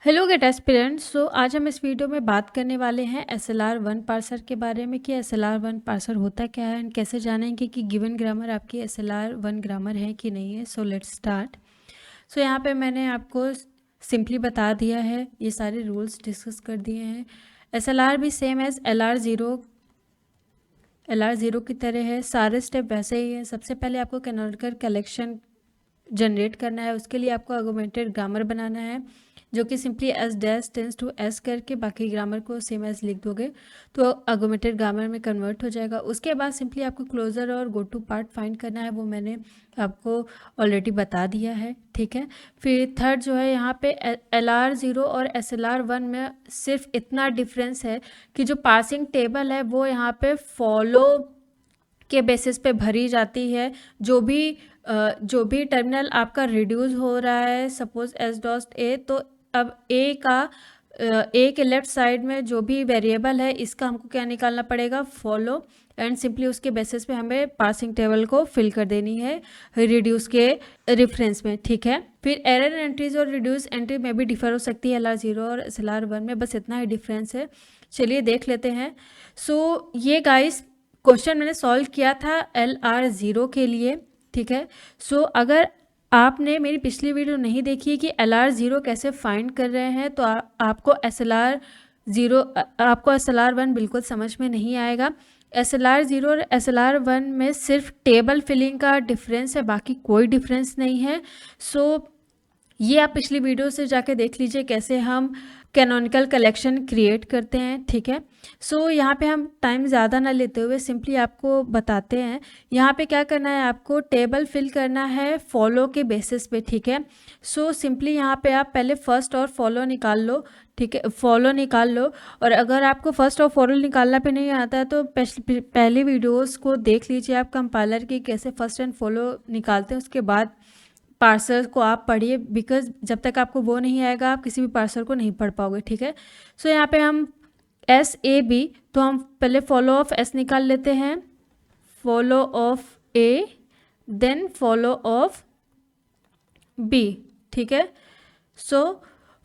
Hello gate aspirants. सो आज हम इस वीडियो में बात करने वाले हैं SLR1 पार्सर के बारे में कि SLR1 पार्सर होता क्या है एंड कैसे जानेंगे कि गिवन ग्रामर आपकी SLR1 ग्रामर है कि नहीं है। So let's start. सो यहाँ पे मैंने आपको सिंपली बता दिया है, ये सारे रूल्स डिस्कस कर दिए हैं। SLR भी सेम एज LR0 की तरह है, सारे स्टेप वैसे ही है। सबसे पहले आपको कैनोनिकल कलेक्शन जनरेट करना है, उसके लिए आपको आर्गुमेंटेड ग्रामर बनाना है जो कि simply S dash tense to S करके बाकी ग्रामर को सेम एज लिख दोगे तो आर्गुमेंटेड ग्रामर में कन्वर्ट हो जाएगा। उसके बाद सिंपली आपको क्लोजर और गो टू पार्ट फाइंड करना है, वो मैंने आपको ऑलरेडी बता दिया है, ठीक है। फिर थर्ड जो है यहाँ पे LR0 और SLR1 में सिर्फ इतना डिफरेंस है कि जो पासिंग टेबल है वो यहाँ पे फॉलो के बेसिस पे भरी जाती है। जो भी टर्मिनल आपका रिड्यूस हो रहा है, सपोज एस डॉट ए, तो अब ए के लेफ्ट साइड में जो भी वेरिएबल है इसका हमको क्या निकालना पड़ेगा, फॉलो, एंड सिंपली उसके बेसिस पे हमें पासिंग टेबल को फिल कर देनी है रिड्यूस के रेफरेंस में, ठीक है। फिर एरर एंट्रीज और रिड्यूस एंट्री में भी डिफर हो सकती है LR0 और SLR1 में, बस इतना ही डिफरेंस है। चलिए देख लेते हैं। सो ये गाइस क्वेश्चन मैंने सॉल्व किया था LR0 के लिए, ठीक है। सो अगर आपने मेरी पिछली वीडियो नहीं देखी कि LR0 कैसे फाइंड कर रहे हैं तो आपको SLR1 बिल्कुल समझ में नहीं आएगा। SLR0 और SLR1 में सिर्फ टेबल फिलिंग का डिफरेंस है, बाकी कोई डिफरेंस नहीं है। सो ये आप पिछली वीडियो से जाके देख लीजिए कैसे हम कैनोनिकल कलेक्शन क्रिएट करते हैं, ठीक है। सो यहाँ पे हम टाइम ज़्यादा ना लेते हुए सिंपली आपको बताते हैं। यहाँ पे क्या करना है, आपको टेबल फिल करना है फॉलो के बेसिस पे, ठीक है। सो सिंपली यहाँ पे आप पहले फर्स्ट और फॉलो निकाल लो, ठीक है, फॉलो निकाल लो। और अगर आपको फर्स्ट और फॉलो निकालना भी नहीं आता है तो पहली वीडियोज़ को देख लीजिए आप कंपाइलर की, कैसे फर्स्ट एंड फॉलो निकालते हैं, उसके बाद पार्सर को आप पढ़िए, बिकॉज जब तक आपको वो नहीं आएगा आप किसी भी पार्सर को नहीं पढ़ पाओगे, ठीक है। सो यहाँ पे हम SAB, तो हम पहले फॉलो ऑफ S निकाल लेते हैं, follow of A, then follow of B, ठीक है। सो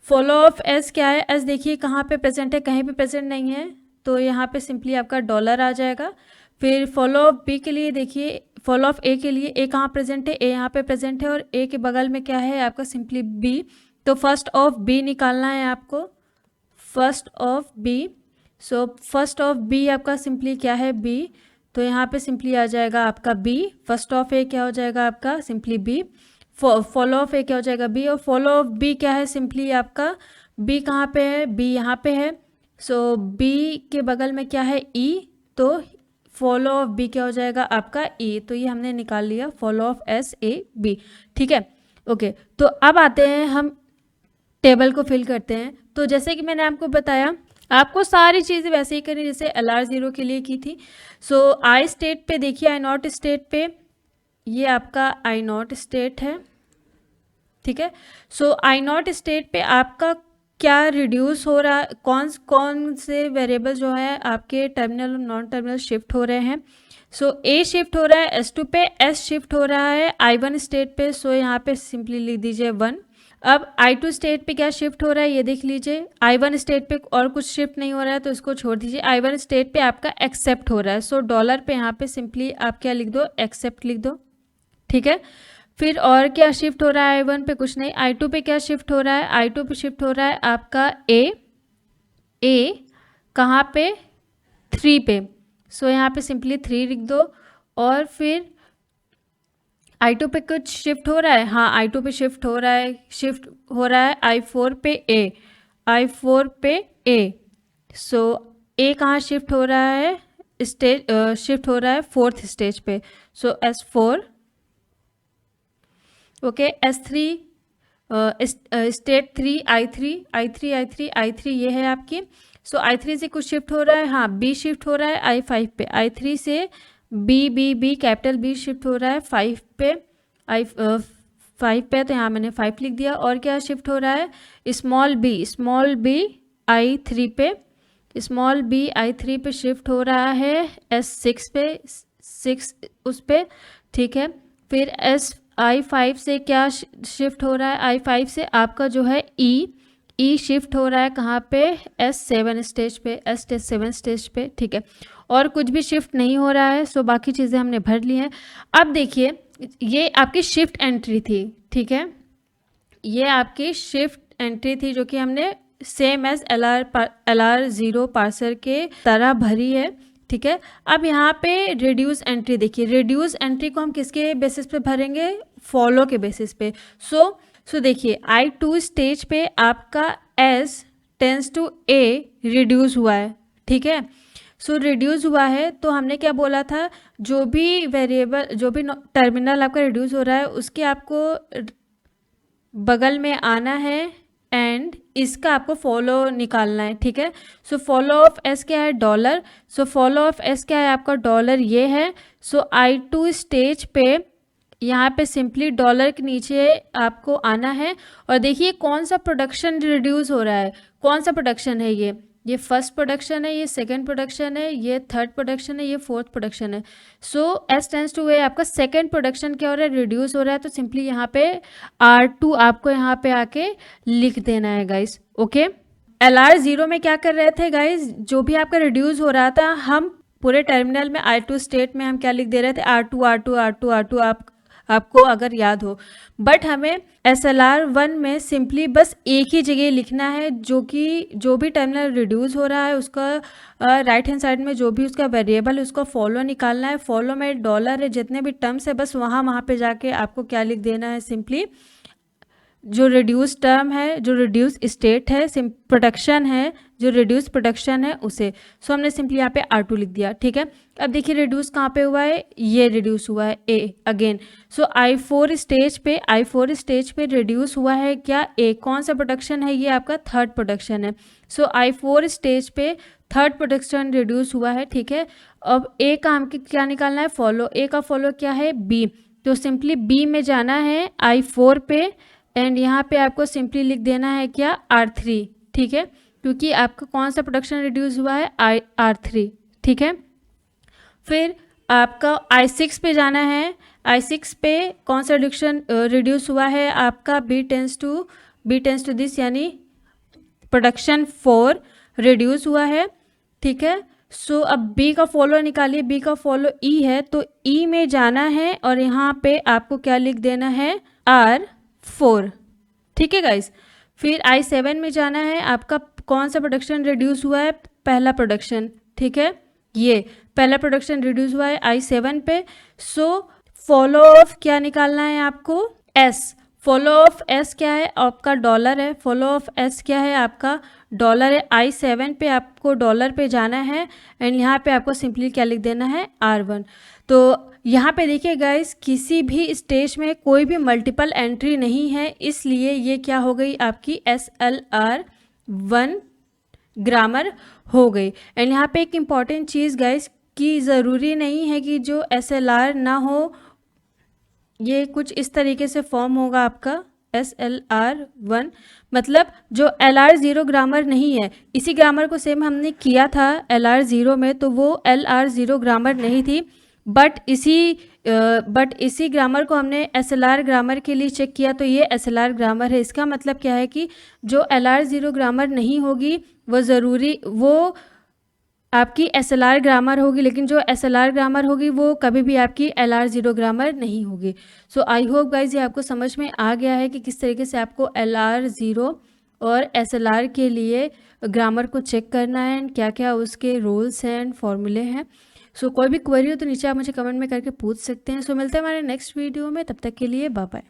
फॉलो ऑफ S क्या है, S देखिए कहाँ पे प्रेजेंट है, कहीं पे प्रेजेंट नहीं है, तो यहाँ पे सिंपली आपका डॉलर आ जाएगा। फिर फॉलो ऑफ B के लिए देखिए, फॉलो ऑफ A के लिए A कहाँ प्रेजेंट है, A यहाँ पे प्रेजेंट है और A के बगल में क्या है आपका, सिंपली B, तो फर्स्ट ऑफ B निकालना है आपको, first of B। So first of B आपका सिंपली क्या है, B, तो यहाँ पे सिंपली आ जाएगा आपका B। फर्स्ट ऑफ A क्या हो जाएगा आपका, simply B। Follow of A क्या हो जाएगा, B, और फॉलो ऑफ B क्या है, सिंपली आपका B कहाँ पे है, B यहाँ पे है। सो B के बगल में क्या है, E, तो फॉलो ऑफ B क्या हो जाएगा आपका E, तो ये हमने निकाल लिया फॉलो ऑफ SAB, ठीक है, ओके। तो अब आते हैं हम टेबल को फिल करते हैं। तो जैसे कि मैंने आपको बताया, आपको सारी चीज़ें वैसे ही करनी जैसे LR0 के लिए की थी। सो I स्टेट पे देखिए, I नॉट स्टेट पे, ये आपका I नॉट स्टेट है, ठीक है। सो I नॉट स्टेट पे आपका क्या रिड्यूस हो रहा है, कौन से वेरिएबल जो है आपके टर्मिनल और नॉन टर्मिनल शिफ्ट हो रहे हैं। सो A शिफ्ट हो रहा है S2 पे, S शिफ्ट हो रहा है I1 स्टेट पे, सो यहाँ पे सिंपली लिख दीजिए 1। अब I2 स्टेट पे क्या शिफ्ट हो रहा है ये देख लीजिए, I1 स्टेट पे और कुछ शिफ्ट नहीं हो रहा है तो इसको छोड़ दीजिए। I1 स्टेट पे आपका एक्सेप्ट हो रहा है, सो डॉलर पे यहाँ पे सिंपली आप क्या लिख दो, एक्सेप्ट लिख दो, ठीक है। फिर और क्या शिफ्ट हो रहा है, I1 पे कुछ नहीं, I2 पे क्या शिफ्ट हो रहा है, I2 पे शिफ्ट हो रहा है आपका A कहाँ पे, 3 पे, सो यहाँ पे सिंपली 3 लिख दो। और फिर I2 पे कुछ शिफ्ट हो रहा है, हाँ I2 पे शिफ्ट हो रहा है I4 पे I4 पे A, सो A कहाँ शिफ्ट हो रहा है, शिफ्ट हो रहा है 4th स्टेज पे, सो S4, okay. S3 state 3 I3 ये है आपकी। सो I3 से कुछ शिफ्ट हो रहा है, हाँ B शिफ्ट हो रहा है I5 पे, I3 से B कैपिटल B शिफ्ट हो रहा है 5 पे, 5 पे, तो यहाँ मैंने 5 लिख दिया। और क्या शिफ्ट हो रहा है, स्मॉल b I3 पे, स्मॉल b I3 पे शिफ्ट हो रहा है S6 पे, 6 उस पे, ठीक है। फिर I5 से क्या शिफ्ट हो रहा है, I5 से आपका जो है E ई शिफ्ट हो रहा है कहाँ पे, S7 स्टेज पे, S7 स्टेज पे, ठीक है। और कुछ भी शिफ्ट नहीं हो रहा है। सो बाकी चीज़ें हमने भर ली हैं। अब देखिए ये आपकी शिफ्ट एंट्री थी, ठीक है, ये आपकी शिफ्ट एंट्री थी जो कि हमने सेम एज LR 0 पार्सर के तरह भरी है, ठीक है। अब यहाँ पे रिड्यूस एंट्री देखिए, रिड्यूस एंट्री को हम किसके बेसिस पे भरेंगे, फॉलो के बेसिस पे। सो देखिए I2 स्टेज पे आपका S tense to A reduce हुआ है, ठीक है। सो रिड्यूस हुआ है तो हमने क्या बोला था, जो भी वेरिएबल, जो भी टर्मिनल आपका रिड्यूस हो रहा है उसके आपको बगल में आना है एंड इसका आपको फॉलो निकालना है, ठीक है। सो फॉलो ऑफ एस क्या है, dollar. So follow of S क्या है आपका, डॉलर ये है। सो I2 स्टेज पे यहाँ पे सिंपली डॉलर के नीचे आपको आना है और देखिए कौन सा प्रोडक्शन रिड्यूस हो रहा है, कौन सा प्रोडक्शन है, ये फर्स्ट प्रोडक्शन है, ये सेकंड प्रोडक्शन है, ये थर्ड प्रोडक्शन है, ये फोर्थ प्रोडक्शन है। सो एस टेंस टू ए आपका सेकंड प्रोडक्शन क्या हो रहा है, रिड्यूस हो रहा है। तो सिंपली यहाँ पे R2 आपको यहाँ पे आके लिख देना है गाइस, ओके। LR 0 में क्या कर रहे थे गाइस, जो भी आपका रिड्यूस हो रहा था हम पूरे टर्मिनल में I2 स्टेट में हम क्या लिख दे रहे थे, R2 R2 R2 R2 आपको अगर याद हो। बट हमें SLR 1 में सिंपली बस एक ही जगह लिखना है, जो कि जो भी टर्मिनल रिड्यूस हो रहा है उसका राइट हैंड साइड में जो भी उसका वेरिएबल है उसका फॉलो निकालना है। फॉलो में डॉलर है, जितने भी टर्म्स है बस वहाँ पे जाके आपको क्या लिख देना है, सिंपली जो रिड्यूस टर्म है, जो रिड्यूस स्टेट है, प्रोडक्शन है, जो रिड्यूस प्रोडक्शन है उसे। सो हमने सिंपली यहाँ पे R2 लिख दिया, ठीक है। अब देखिए रिड्यूस कहाँ पे हुआ है, ये रिड्यूस हुआ है A again. So I4 stage पे रिड्यूस हुआ है क्या, A। कौन सा प्रोडक्शन है, ये आपका थर्ड प्रोडक्शन है। सो I4 स्टेज पे थर्ड प्रोडक्शन रिड्यूस हुआ है, ठीक है। अब A का हमको क्या निकालना है, फॉलो। A का फॉलो क्या है, B। तो सिंपली B में जाना है I4 पे एंड यहाँ पे आपको सिंपली लिख देना है क्या, R3, ठीक है, क्योंकि आपका कौन सा प्रोडक्शन रिड्यूस हुआ है, R3, ठीक है। फिर आपका I6 पे जाना है। I6 पे कौन सा रिड्यूस हुआ है आपका, B टेंस टू दिस, यानी प्रोडक्शन 4 रिड्यूस हुआ है, ठीक है। सो अब B का फॉलो निकालिए, B का फॉलो E है तो E में जाना है और यहाँ पे आपको क्या लिख देना है, R4, ठीक है गाइस। फिर I7 में जाना है, आपका कौन सा प्रोडक्शन रिड्यूस हुआ है, पहला प्रोडक्शन, ठीक है, ये पहला प्रोडक्शन रिड्यूस हुआ है I7 पे। सो फॉलो ऑफ क्या निकालना है आपको, S। फॉलो ऑफ S क्या है आपका, डॉलर है। फॉलो ऑफ S क्या है आपका, डॉलर है। I7 पे आपको डॉलर पे जाना है एंड यहाँ पे आपको सिंपली क्या लिख देना है, R1। तो यहाँ पे देखिए गाइस किसी भी स्टेज में कोई भी मल्टीपल एंट्री नहीं है, इसलिए ये क्या हो गई आपकी SLR 1 ग्रामर हो गई। एंड यहाँ पे एक इम्पॉर्टेंट चीज़ गाइस कि ज़रूरी नहीं है कि जो SLR ना हो, ये कुछ इस तरीके से फॉर्म होगा आपका SLR 1, मतलब जो LR 0 ग्रामर नहीं है, इसी ग्रामर को सेम हमने किया था LR 0 में, तो वो LR 0 ग्रामर नहीं थी। बट इसी ग्रामर को हमने SLR ग्रामर के लिए चेक किया तो ये SLR ग्रामर है। इसका मतलब क्या है कि जो LR 0 ग्रामर नहीं होगी वो आपकी SLR ग्रामर होगी, लेकिन जो SLR ग्रामर होगी वो कभी भी आपकी LR 0 ग्रामर नहीं होगी। सो आई होप गाइज ये आपको समझ में आ गया है कि किस तरीके से आपको LR 0 और SLR के लिए ग्रामर को चेक करना है एंड क्या क्या उसके रूल्स हैं एंड फॉर्मूले हैं। सो कोई भी क्वेरी हो तो नीचे आप मुझे कमेंट में करके पूछ सकते हैं। सो मिलते हैं हमारे नेक्स्ट वीडियो में, तब तक के लिए बाय बाय।